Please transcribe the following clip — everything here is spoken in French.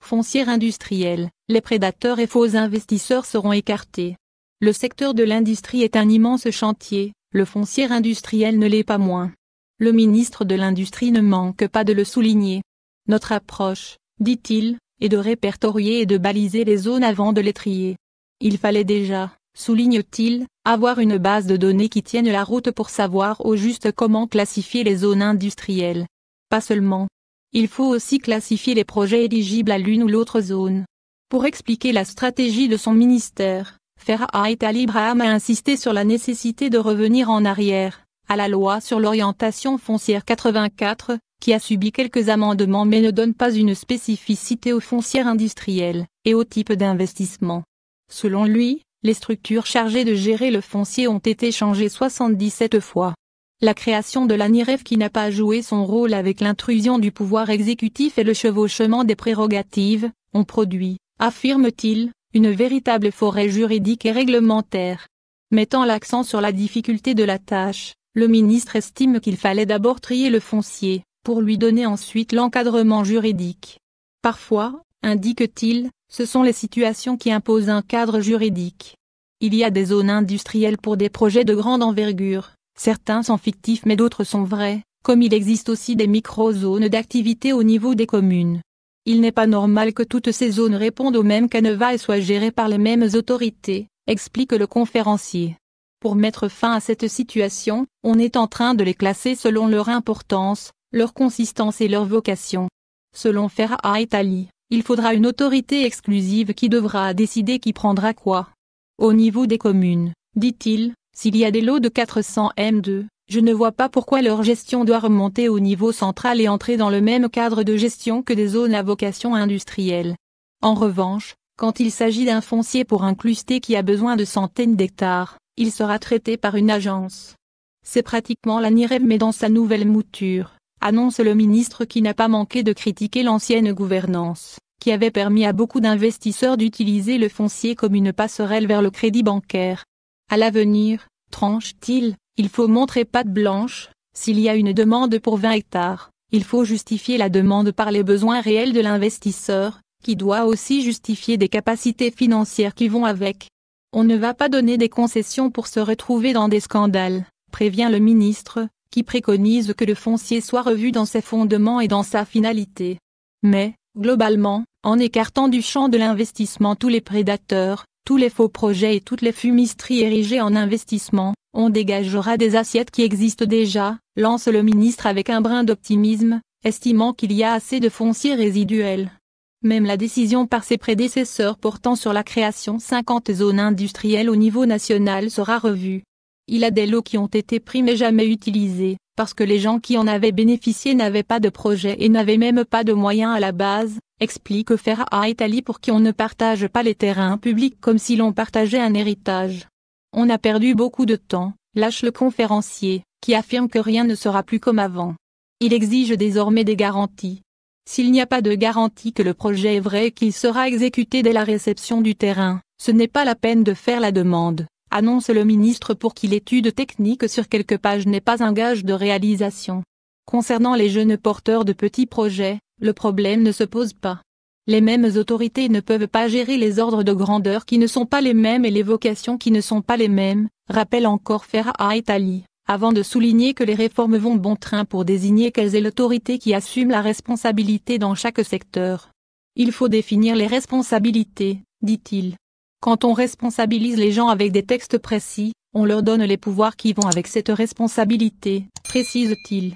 Foncière industrielle, les prédateurs et faux investisseurs seront écartés. Le secteur de l'industrie est un immense chantier, le foncier industriel ne l'est pas moins. Le ministre de l'Industrie ne manque pas de le souligner. Notre approche, dit-il, est de répertorier et de baliser les zones avant de les trier. Il fallait déjà, souligne-t-il, avoir une base de données qui tienne la route pour savoir au juste comment classifier les zones industrielles. Pas seulement. Il faut aussi classifier les projets éligibles à l'une ou l'autre zone. Pour expliquer la stratégie de son ministère, Ferhat Al-Ibrahim a insisté sur la nécessité de revenir en arrière, à la loi sur l'orientation foncière 84, qui a subi quelques amendements mais ne donne pas une spécificité aux foncières industrielles, et au type d'investissement. Selon lui, les structures chargées de gérer le foncier ont été changées 77 fois. La création de l'ANIREF qui n'a pas joué son rôle avec l'intrusion du pouvoir exécutif et le chevauchement des prérogatives, ont produit, affirme-t-il, une véritable forêt juridique et réglementaire. Mettant l'accent sur la difficulté de la tâche, le ministre estime qu'il fallait d'abord trier le foncier, pour lui donner ensuite l'encadrement juridique. Parfois, indique-t-il, ce sont les situations qui imposent un cadre juridique. Il y a des zones industrielles pour des projets de grande envergure. Certains sont fictifs mais d'autres sont vrais, comme il existe aussi des micro-zones d'activité au niveau des communes. Il n'est pas normal que toutes ces zones répondent au même canevas et soient gérées par les mêmes autorités, explique le conférencier. Pour mettre fin à cette situation, on est en train de les classer selon leur importance, leur consistance et leur vocation. Selon Ferhat Ali, il faudra une autorité exclusive qui devra décider qui prendra quoi. Au niveau des communes, dit-il, s'il y a des lots de 400 M2, je ne vois pas pourquoi leur gestion doit remonter au niveau central et entrer dans le même cadre de gestion que des zones à vocation industrielle. En revanche, quand il s'agit d'un foncier pour un cluster qui a besoin de centaines d'hectares, il sera traité par une agence. C'est pratiquement l'ANIREF mais dans sa nouvelle mouture, annonce le ministre qui n'a pas manqué de critiquer l'ancienne gouvernance, qui avait permis à beaucoup d'investisseurs d'utiliser le foncier comme une passerelle vers le crédit bancaire. À l'avenir, tranche-t-il, il faut montrer patte blanche, s'il y a une demande pour 20 hectares, il faut justifier la demande par les besoins réels de l'investisseur, qui doit aussi justifier des capacités financières qui vont avec. On ne va pas donner des concessions pour se retrouver dans des scandales, prévient le ministre, qui préconise que le foncier soit revu dans ses fondements et dans sa finalité. Mais, globalement, en écartant du champ de l'investissement tous les prédateurs, tous les faux projets et toutes les fumisteries érigées en investissement, on dégagera des assiettes qui existent déjà, lance le ministre avec un brin d'optimisme, estimant qu'il y a assez de fonciers résiduels. Même la décision par ses prédécesseurs portant sur la création 50 zones industrielles au niveau national sera revue. Il a des lots qui ont été pris mais jamais utilisés, parce que les gens qui en avaient bénéficié n'avaient pas de projet et n'avaient même pas de moyens à la base, explique Ferhat Ali pour qui on ne partage pas les terrains publics comme si l'on partageait un héritage. On a perdu beaucoup de temps, lâche le conférencier, qui affirme que rien ne sera plus comme avant. Il exige désormais des garanties. S'il n'y a pas de garantie que le projet est vrai et qu'il sera exécuté dès la réception du terrain, ce n'est pas la peine de faire la demande, annonce le ministre pour qui l'étude technique sur quelques pages n'est pas un gage de réalisation. Concernant les jeunes porteurs de petits projets, le problème ne se pose pas. Les mêmes autorités ne peuvent pas gérer les ordres de grandeur qui ne sont pas les mêmes et les vocations qui ne sont pas les mêmes, rappelle encore Ferhat Ali, avant de souligner que les réformes vont bon train pour désigner quelles est l'autorité qui assume la responsabilité dans chaque secteur. Il faut définir les responsabilités, dit-il. Quand on responsabilise les gens avec des textes précis, on leur donne les pouvoirs qui vont avec cette responsabilité, précise-t-il.